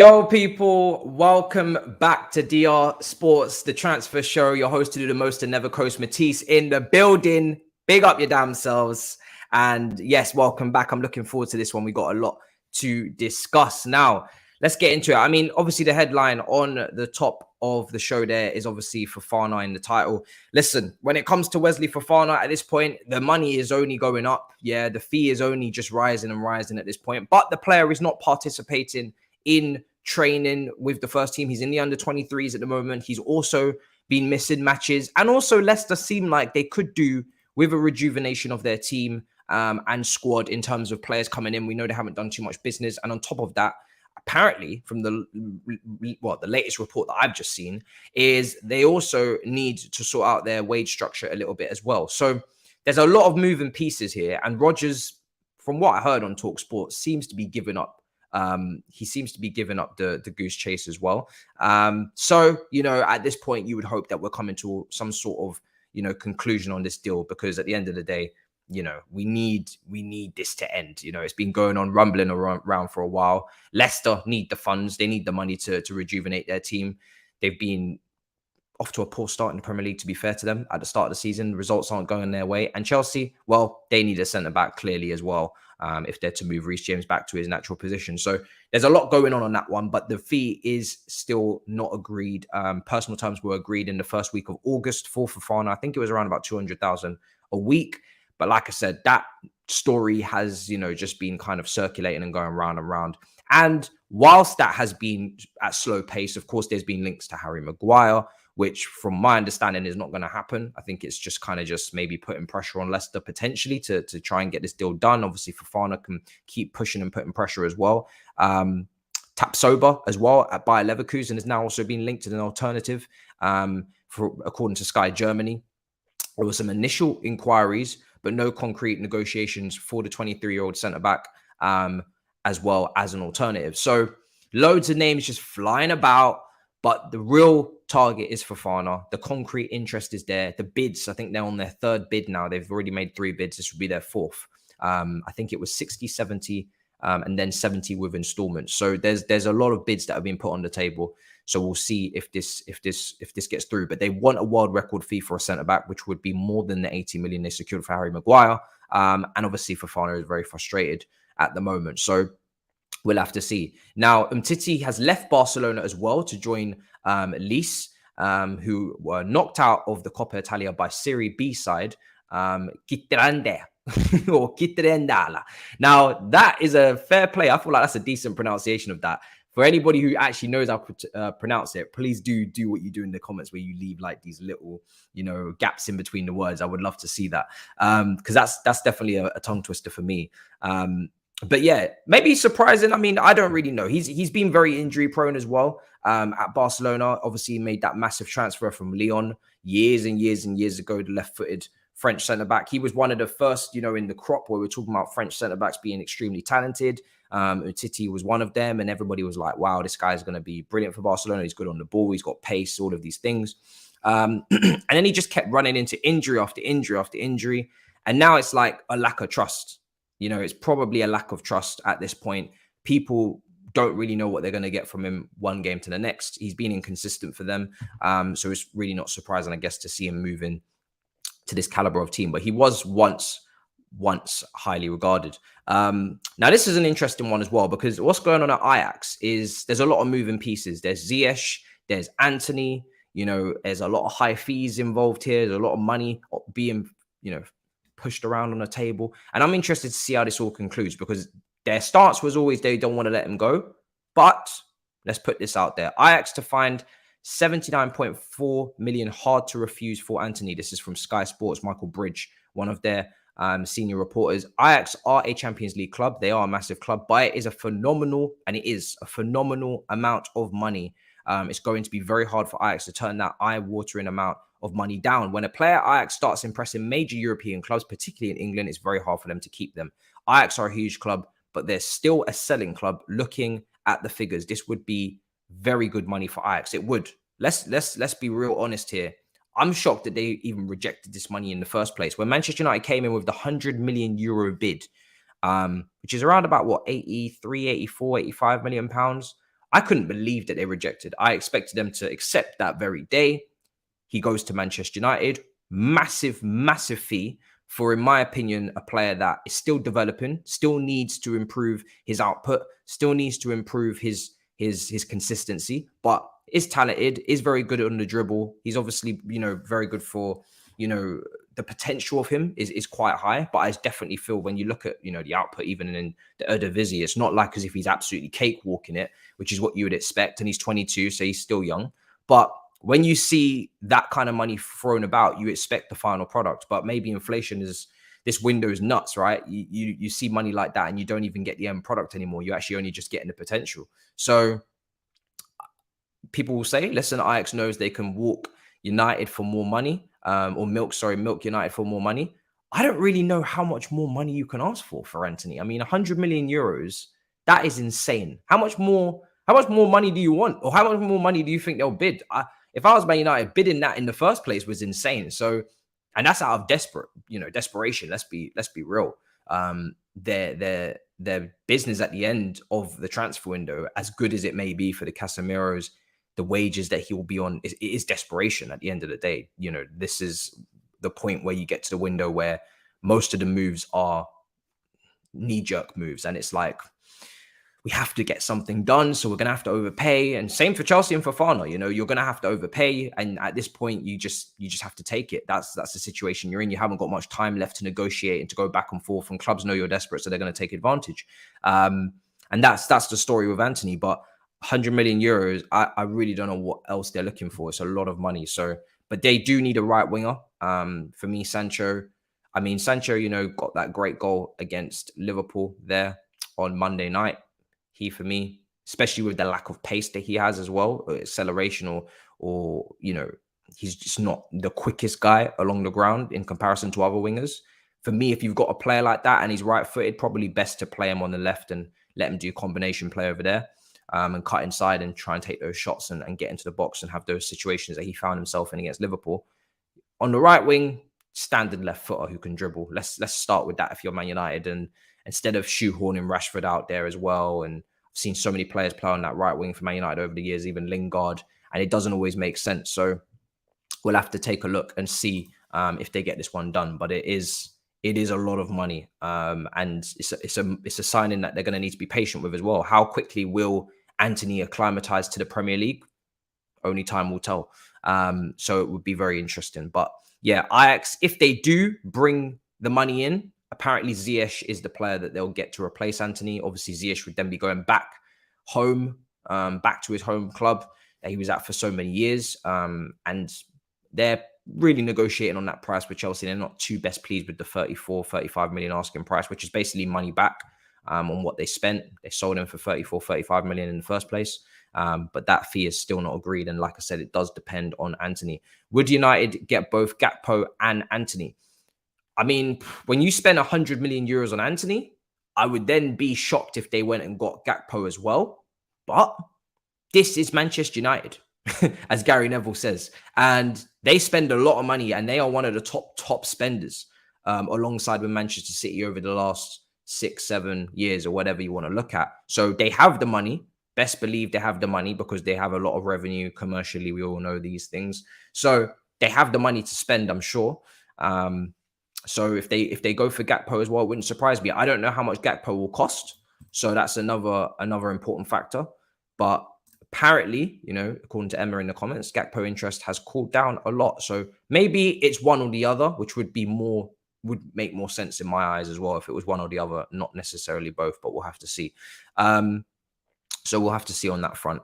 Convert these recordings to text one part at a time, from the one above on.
Yo, people, welcome back to DR Sports, the transfer show. Your host to do the most and never coast, Matisse in the building. Big up your damn selves. And yes, welcome back. I'm looking forward to this one. We got a lot to discuss. Now, let's get into it. I mean, obviously, the headline on the top of the show there is obviously Fofana in the title. Listen, when it comes to Wesley Fofana at this point, the money is only going up. Yeah, the fee is only just rising and rising at this point. But the player is not participating in training with the first team. He's in the under-23s at the moment. He's also been missing matches. And also Leicester seem like they could do with a rejuvenation of their team and squad in terms of players coming in. We know they haven't done too much business. And on top of that, apparently from the latest report that I've just seen is they also need to sort out their wage structure a little bit as well. So there's a lot of moving pieces here. And Rodgers, from what I heard on TalkSport, seems to be giving up. He seems to be giving up the goose chase as well. So, at this point, you would hope that we're coming to some sort of, conclusion on this deal, because at the end of the day, we need this to end. It's been going on, rumbling around for a while. Leicester need the funds. They need the money to rejuvenate their team. They've been off to a poor start in the Premier League, to be fair to them, at the start of the season. Results aren't going their way. And Chelsea, well, they need a centre-back clearly as well, if they're to move Reece James back to his natural position. So there's a lot going on that one, but the fee is still not agreed. Personal terms were agreed in the first week of August for Fofana. I think it was around about 200,000 a week. But like I said, that story has, just been kind of circulating and going round and round. And whilst that has been at slow pace, of course, there's been links to Harry Maguire, which from my understanding is not going to happen. I think it's just kind of just maybe putting pressure on Leicester potentially to try and get this deal done. Obviously, Fofana can keep pushing and putting pressure as well. Tapsoba as well at Bayer Leverkusen has now also been linked to an alternative, according to Sky Germany. There were some initial inquiries, but no concrete negotiations for the 23-year-old centre-back as well as an alternative. So loads of names just flying about. But the real target is Fofana. The concrete interest is there. The bids, I think they're on their third bid now. They've already made 3 bids. This would be their 4th. I think it was 60, 70, and then 70 with installments. So there's a lot of bids that have been put on the table. So we'll see if this gets through. But they want a world record fee for a centre-back, which would be more than the 80 million they secured for Harry Maguire. And obviously Fofana is very frustrated at the moment. So we'll have to see. Now, Umtiti has left Barcelona as well to join Lecce, who were knocked out of the Coppa Italia by Serie B side, Chitrande or Chitrendala. Now, that is a fair play. I feel like that's a decent pronunciation of that. For anybody who actually knows how to pronounce it, please do what you do in the comments where you leave like these little, gaps in between the words. I would love to see that, because that's definitely a tongue twister for me. But yeah, maybe surprising. I mean, I don't really know. He's been very injury prone as well. At Barcelona, obviously he made that massive transfer from Lyon years and years and years ago, the left-footed French centre-back. He was one of the first, in the crop where we're talking about French centre-backs being extremely talented. Umtiti was one of them, and everybody was like, wow, this guy's going to be brilliant for Barcelona. He's good on the ball. He's got pace, all of these things. And then he just kept running into injury after injury after injury. And now it's like a lack of trust. It's probably a lack of trust at this point. People don't really know what they're going to get from him one game to the next. He's been inconsistent for them. So it's really not surprising, I guess, to see him moving to this caliber of team. But he was once highly regarded. Now, this is an interesting one as well, because what's going on at Ajax is there's a lot of moving pieces. There's Ziyech, there's Antony, there's a lot of high fees involved here. There's a lot of money being, pushed around on the table. And I'm interested to see how this all concludes, because their stance was always they don't want to let him go. But let's put this out there. Ajax to find 79.4 million hard to refuse for Antony. This is from Sky Sports, Michael Bridge, one of their senior reporters. Ajax are a Champions League club. They are a massive club, but it is a phenomenal amount of money. It's going to be very hard for Ajax to turn that eye-watering amount of money down. When a player Ajax starts impressing major European clubs, particularly in England, it's very hard for them to keep them. Ajax are a huge club, but they're still a selling club. Looking at the figures, this would be very good money for Ajax. It would. Let's be real honest here. I'm shocked that they even rejected this money in the first place. When Manchester United came in with the 100 million euro bid, which is around about 83, 84, 85 million pounds. I couldn't believe that they rejected. I expected them to accept that very day. He goes to Manchester United. Massive, massive fee for, in my opinion, a player that is still developing, still needs to improve his output, still needs to improve his consistency, but is talented, is very good on the dribble. He's obviously, very good for, the potential of him is quite high. But I definitely feel when you look at, the output, even in the Eredivisie, it's not like as if he's absolutely cakewalking it, which is what you would expect. And he's 22, so he's still young. But when you see that kind of money thrown about, you expect the final product. But maybe inflation is, this window is nuts, right? You see money like that and you don't even get the end product anymore. You actually only just getting the potential. So people will say, listen, Ajax knows they can walk United for more money, or milk United for more money. I don't really know how much more money you can ask for Antony. I mean, 100 million euros, that is insane. How much more money do you want? Or how much more money do you think they'll bid? If I was Man United, bidding that in the first place was insane. So, and that's out of desperation. Let's be real. Their business at the end of the transfer window, as good as it may be for the Casemiros, the wages that he will be on, is desperation at the end of the day. This is the point where you get to the window where most of the moves are knee-jerk moves, and it's like, we have to get something done, so we're going to have to overpay. And same for Chelsea and Fofana. You're going to have to overpay, and at this point, you just have to take it. That's the situation you're in. You haven't got much time left to negotiate and to go back and forth. And clubs know you're desperate, so they're going to take advantage. And that's the story with Antony. But 100 million euros, I really don't know what else they're looking for. It's a lot of money. So, but they do need a right winger. For me, Sancho. I mean, Sancho, got that great goal against Liverpool there on Monday night. He, for me, especially with the lack of pace that he has as well, or acceleration, or he's just not the quickest guy along the ground in comparison to other wingers. For me, if you've got a player like that and he's right-footed, probably best to play him on the left and let him do combination play over there, and cut inside and try and take those shots and get into the box and have those situations that he found himself in against Liverpool. On the right wing, standard left footer who can dribble. Let's start with that if you're Man United, and instead of shoehorning Rashford out there as well. And I've seen so many players play on that right wing for Man United over the years, even Lingard, and it doesn't always make sense. So we'll have to take a look and see if they get this one done. But it is a lot of money, and it's a signing that they're going to need to be patient with as well. How quickly will Antony acclimatise to the Premier League? Only time will tell. So it would be very interesting. But yeah, Ajax, if they do bring the money in, apparently Ziyech is the player that they'll get to replace Antony. Obviously, Ziyech would then be going back home, back to his home club that he was at for so many years. And they're really negotiating on that price with Chelsea. They're not too best pleased with the 35 million asking price, which is basically money back on what they spent. They sold him for 35 million in the first place. But that fee is still not agreed. And like I said, it does depend on Antony. Would United get both Gakpo and Antony? I mean, when you spend 100 million euros on Antony, I would then be shocked if they went and got Gakpo as well. But this is Manchester United, as Gary Neville says. And they spend a lot of money, and they are one of the top spenders, alongside with Manchester City over the last 6-7 years or whatever you want to look at. So they have the money. Best believe they have the money because they have a lot of revenue commercially. We all know these things. So they have the money to spend, I'm sure. So if they go for Gakpo as well, it wouldn't surprise me. I don't know how much Gakpo will cost. So that's another important factor. But apparently, according to Emma in the comments, Gakpo interest has cooled down a lot. So maybe it's one or the other, which would make more sense in my eyes as well if it was one or the other, not necessarily both, but we'll have to see. So we'll have to see on that front.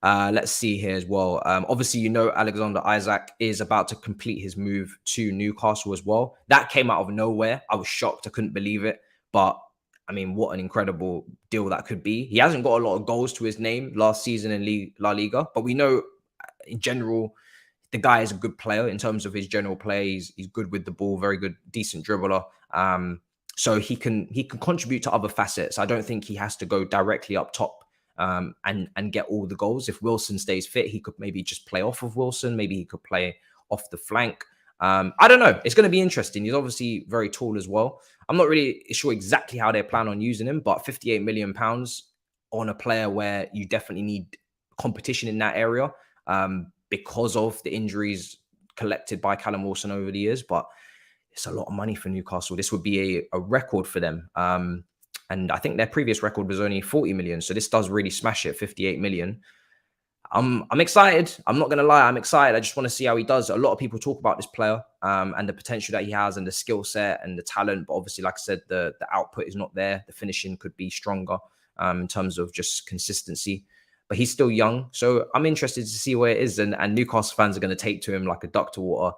Let's see here as well. Obviously, Alexander Isak is about to complete his move to Newcastle as well. That came out of nowhere. I was shocked. I couldn't believe it. But, I mean, what an incredible deal that could be. He hasn't got a lot of goals to his name last season in La Liga. But we know, in general, the guy is a good player in terms of his general play. He's good with the ball, very good, decent dribbler. So he can contribute to other facets. I don't think he has to go directly up top and get all the goals. If Wilson stays fit, he could maybe just play off of Wilson. Maybe he could play off the flank. I don't know. It's going to be interesting. He's obviously very tall as well. I'm not really sure exactly how they plan on using him, but £58 million, on a player where you definitely need competition in that area because of the injuries collected by Callum Wilson over the years. But it's a lot of money for Newcastle. This would be a record for them. And I think their previous record was only 40 million. So this does really smash it, 58 million. I'm excited. I'm not going to lie. I'm excited. I just want to see how he does. A lot of people talk about this player and the potential that he has and the skill set and the talent. But obviously, like I said, the output is not there. The finishing could be stronger in terms of just consistency. But he's still young. So I'm interested to see where it is. And Newcastle fans are going to take to him like a duck to water.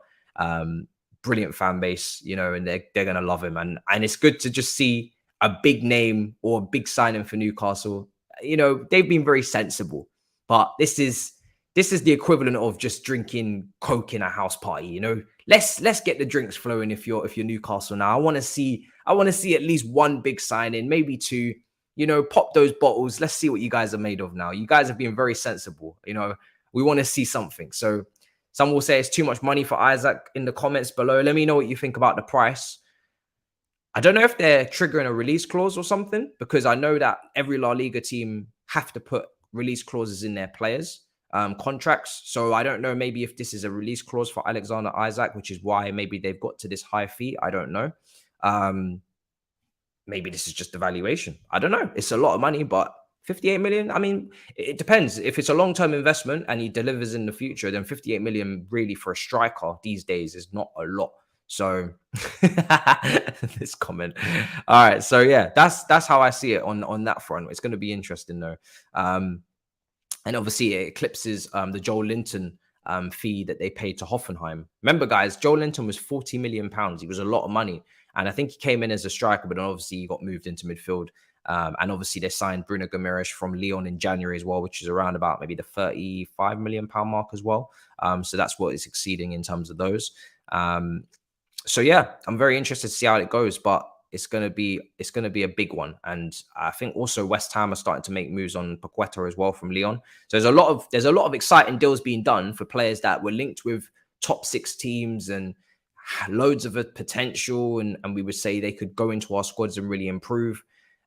Brilliant fan base, you know, and they're going to love him. And it's good to just see a big name or a big signing for Newcastle. You know, they've been very sensible. But this is the equivalent of just drinking Coke in a house party. You know, let's get the drinks flowing. If you're Newcastle now, I want to see at least one big signing, maybe two. You know, pop those bottles. Let's see what you guys are made of now. You guys have been very sensible. You know, we want to see something. So some will say it's too much money for Isak in the comments below. Let me know what you think about the price. I don't know if they're triggering a release clause or something, because I know that every La Liga team have to put release clauses in their players' contracts. So I don't know, maybe if this is a release clause for Alexander Isak, which is why maybe they've got to this high fee. I don't know. Maybe this is just the valuation. I don't know. It's a lot of money, but 58 million. I mean, it depends. If it's a long-term investment and he delivers in the future, then 58 million really for a striker these days is not a lot. So this comment. All right. So yeah, that's how I see it on that front. It's going to be interesting though. And obviously it eclipses the Joel Linton fee that they paid to Hoffenheim. Remember, guys, Joel Linton was 40 million pounds. He was a lot of money. And I think he came in as a striker, but then obviously he got moved into midfield. And obviously they signed Bruno Guimaraes from Lyon in January as well, which is around about maybe the 35 million pound mark as well. So that's what is exceeding in terms of those. So yeah, I'm very interested to see how it goes, but it's gonna be a big one. And I think also West Ham are starting to make moves on Paqueta as well from Lyon. So there's a lot of exciting deals being done for players that were linked with top 6 teams and loads of potential, and we would say they could go into our squads and really improve.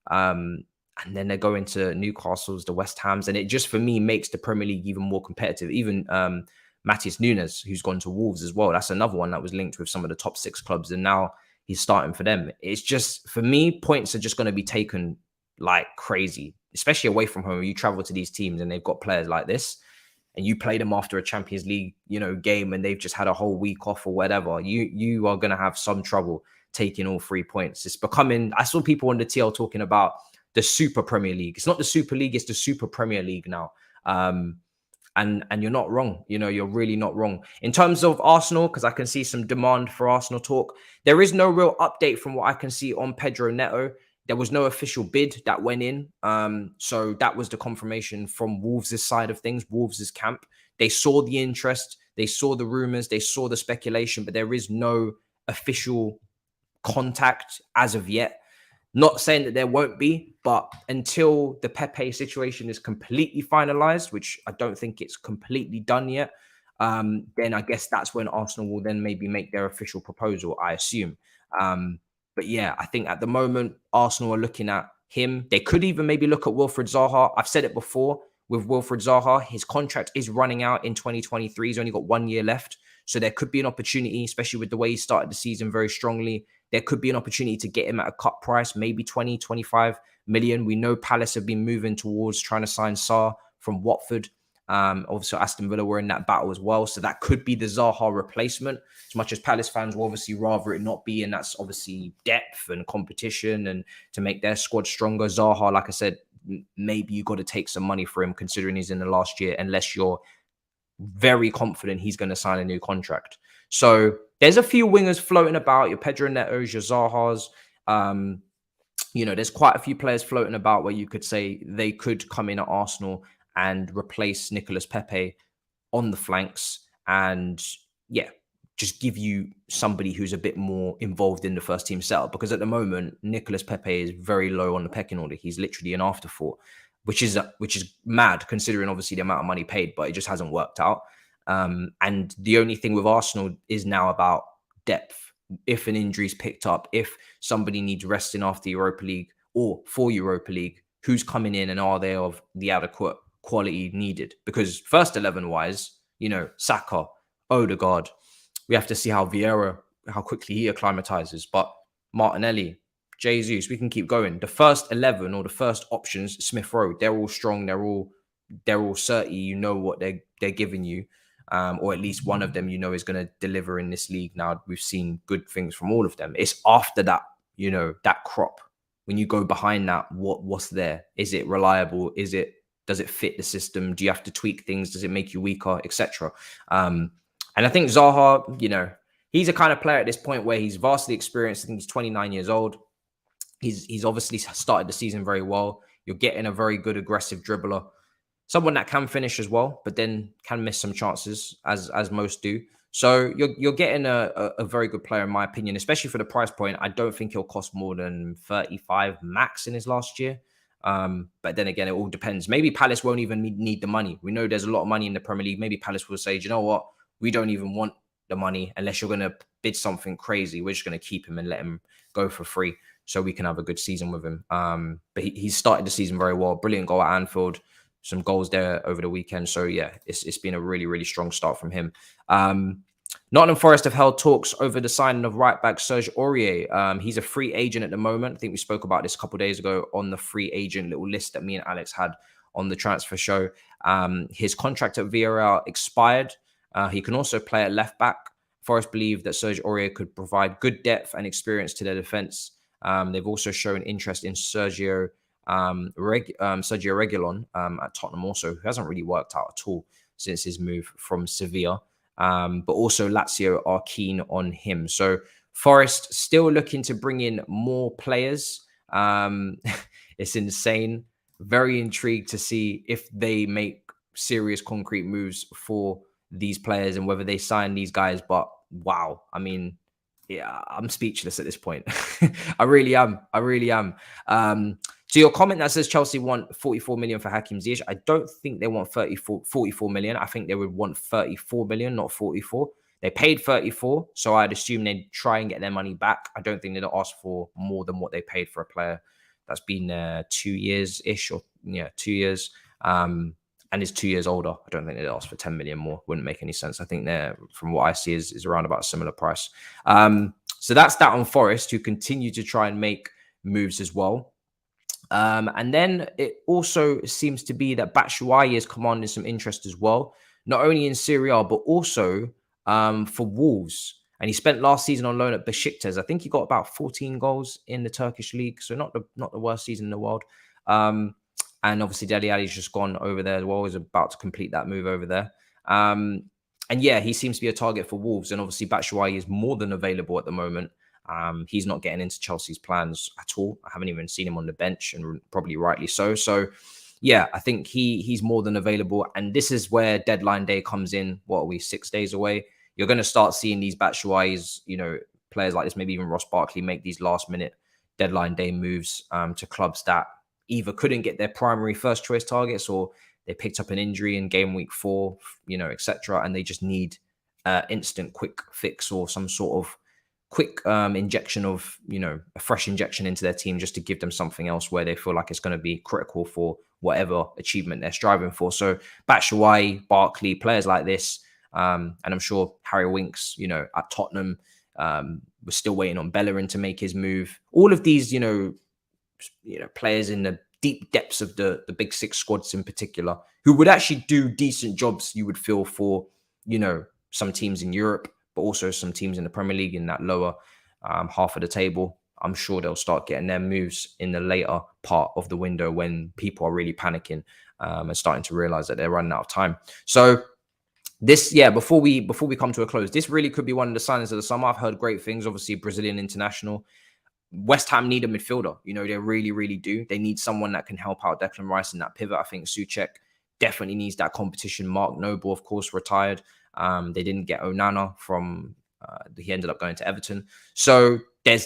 And then they go into Newcastle's, the West Hams, and it just for me makes the Premier League even more competitive. Even Matheus Nunes, who's gone to Wolves as well. That's another one that was linked with some of the top 6 clubs, and now he's starting for them. It's just, for me, points are just going to be taken like crazy, especially away from home. You travel to these teams and they've got players like this, and you play them after a Champions League, you know, game, and they've just had a whole week off or whatever. You are going to have some trouble taking all 3 points. It's becoming, I saw people on the TL talking about the Super Premier League. It's not the Super League, it's the Super Premier League now. And you're not wrong. You know, you're really not wrong. In terms of Arsenal, because I can see some demand for Arsenal talk, there is no real update from what I can see on Pedro Neto. There was no official bid that went in. So that was the confirmation from Wolves' side of things, Wolves' camp. They saw the interest, they saw the rumors, they saw the speculation, but there is no official contact as of yet. Not saying that there won't be, but until the Pepe situation is completely finalized, which I don't think it's completely done yet, then I guess that's when Arsenal will then maybe make their official proposal, I assume. But yeah, I think at the moment, Arsenal are looking at him. They could even maybe look at Wilfried Zaha. I've said it before with Wilfried Zaha. His contract is running out in 2023. He's only got 1 year left. So there could be an opportunity, especially with the way he started the season very strongly. There could be an opportunity to get him at a cut price, maybe 20, 25 million. We know Palace have been moving towards trying to sign Sarr from Watford. Obviously, Aston Villa were in that battle as well. So that could be the Zaha replacement. As much as Palace fans will obviously rather it not be, and that's obviously depth and competition and to make their squad stronger. Zaha, like I said, maybe you got to take some money for him considering he's in the last year, unless you're very confident he's going to sign a new contract. So there's a few wingers floating about, your Pedro Netos, your Zahas. You know, there's quite a few players floating about where you could say they could come in at Arsenal and replace Nicolas Pepe on the flanks and, yeah, just give you somebody who's a bit more involved in the first team setup. Because at the moment, Nicolas Pepe is very low on the pecking order. He's literally an afterthought, which is mad considering obviously the amount of money paid, but it just hasn't worked out. And the only thing with Arsenal is now about depth. If an injury's picked up, if somebody needs resting after Europa League or for Europa League, who's coming in and are they of the adequate quality needed? Because first 11 wise, Saka, Odegaard, we have to see how Vieira, how quickly he acclimatizes. But Martinelli, Jesus, we can keep going. The first 11 or the first options, Smith Rowe, they're all strong. They're all certy. You know what they're giving you, or at least one of them is going to deliver in this league. Now we've seen good things from all of them. It's after that, that crop. When you go behind that, what's there? Is it reliable? Does it fit the system? Do you have to tweak things? Does it make you weaker, etc.? And I think Zaha, he's a kind of player at this point where he's vastly experienced. I think he's 29 years old. He's obviously started the season very well. You're getting a very good aggressive dribbler, someone that can finish as well, but then can miss some chances as most do. So you're getting a very good player in my opinion, especially for the price point. I don't think he'll cost more than 35 max in his last year. But then again, it all depends. Maybe Palace won't even need the money. We know there's a lot of money in the Premier League. Maybe Palace will say, do you know what? We don't even want the money unless you're going to bid something crazy. We're just going to keep him and let him go for free so we can have a good season with him. But he's started the season very well. Brilliant goal at Anfield. Some goals there over the weekend. So yeah, it's been a really, really strong start from him. N.Forest have held talks over the signing of right back Serge Aurier. He's a free agent at the moment. I think we spoke about this a couple of days ago on the free agent little list that me and Alex had on the transfer show. His contract at Villarreal expired. He can also play at left back. Forest believe that Serge Aurier could provide good depth and experience to their defense. They've also shown interest in Sergio Reguilon at Tottenham also, who hasn't really worked out at all since his move from Sevilla. But also Lazio are keen on him. So Forest still looking to bring in more players. It's insane. Very intrigued to see if they make serious concrete moves for these players and whether they sign these guys. But wow, I mean, yeah, I'm speechless at this point. I really am. So your comment that says Chelsea want 44 million for Hakim Ziyech, I don't think they want 44 million. I think they would want 34 million, not 44. They paid 34, so I'd assume they'd try and get their money back. I don't think they'd ask for more than what they paid for a player that's been 2 years-ish, or 2 years, and is 2 years older. I don't think they'd ask for 10 million more. Wouldn't make any sense. I think they're, from what I see, is around about a similar price. So that's that on Forest, who continue to try and make moves as well. And then it also seems to be that Batshuayi is commanding some interest as well, not only in Serie A, but also for Wolves. And he spent last season on loan at Besiktas. I think he got about 14 goals in the Turkish league, so not the worst season in the world. And obviously Dele Alli's just gone over there as well. He's about to complete that move over there. And yeah, he seems to be a target for Wolves. And obviously Batshuayi is more than available at the moment. He's not getting into Chelsea's plans at all. I haven't even seen him on the bench, and probably rightly so. So, yeah, I think he's more than available. And this is where deadline day comes in. What are we, 6 days away? You're going to start seeing these Batshuayis, players like this, maybe even Ross Barkley, make these last-minute deadline day moves to clubs that either couldn't get their primary first-choice targets, or they picked up an injury in game week 4, etc., and they just need instant quick fix or some sort of quick injection of, a fresh injection into their team, just to give them something else where they feel like it's going to be critical for whatever achievement they're striving for. So Batshuayi, Barkley, players like this, and I'm sure Harry Winks, at Tottenham, was still waiting on Bellerin to make his move. All of these, players in the deep depths of the big six squads in particular, who would actually do decent jobs, you would feel, for, some teams in Europe, but also some teams in the Premier League in that lower half of the table. I'm sure they'll start getting their moves in the later part of the window when people are really panicking and starting to realize that they're running out of time. So this, before we come to a close, this really could be one of the signings of the summer. I've heard great things. Obviously, Brazilian international. West Ham need a midfielder. They really, really do. They need someone that can help out Declan Rice in that pivot. I think Souček definitely needs that competition. Mark Noble, of course, retired. They didn't get Onana from. He ended up going to Everton. So there's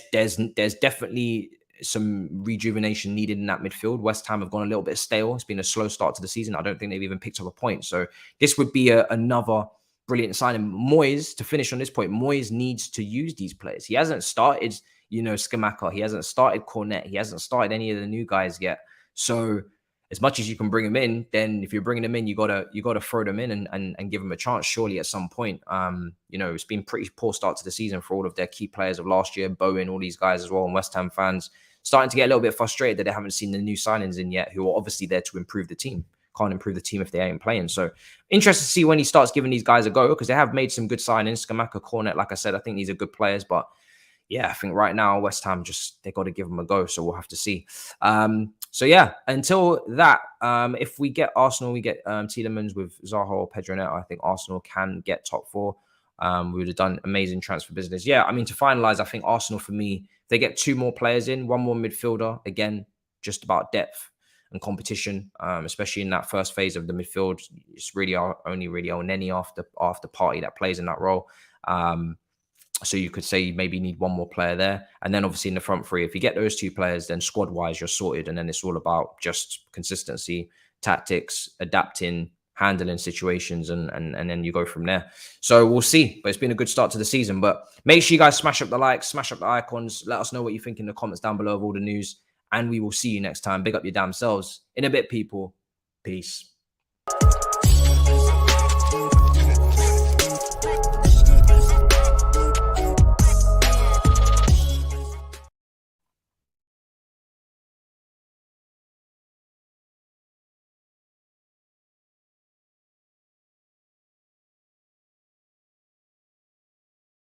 definitely some rejuvenation needed in that midfield. West Ham have gone a little bit stale. It's been a slow start to the season. I don't think they've even picked up a point. So this would be another brilliant signing. Moyes, to finish on this point, Moyes needs to use these players. He hasn't started, Scamacca. He hasn't started Cornet. He hasn't started any of the new guys yet. So as much as you can bring them in, then if you're bringing them in, you gotta throw them in and give them a chance. Surely at some point, it's been pretty poor start to the season for all of their key players of last year, Bowen, all these guys as well, and West Ham fans starting to get a little bit frustrated that they haven't seen the new signings in yet, who are obviously there to improve the team. Can't improve the team if they ain't playing. So interested to see when he starts giving these guys a go, because they have made some good signings. Skamaka, Cornet, like I said, I think these are good players, but yeah, I think right now West Ham they got to give them a go. So we'll have to see. So yeah, until that, if we get Arsenal, we get Tielemans with Zaha or Pedro Neto, I think Arsenal can get top four. We would have done amazing transfer business. Yeah, I mean, to finalize, I think Arsenal, for me, they get 2 more players in, 1 more midfielder. Again, just about depth and competition, especially in that first phase of the midfield. It's really only really Elneny after Party that plays in that role. So you could say you maybe need 1 more player there. And then obviously in the front three, if you get those 2 players, then squad-wise, you're sorted. And then it's all about just consistency, tactics, adapting, handling situations, and then you go from there. So we'll see. But it's been a good start to the season. But make sure you guys smash up the likes, smash up the icons. Let us know what you think in the comments down below of all the news. And we will see you next time. Big up your damn selves. In a bit, people. Peace.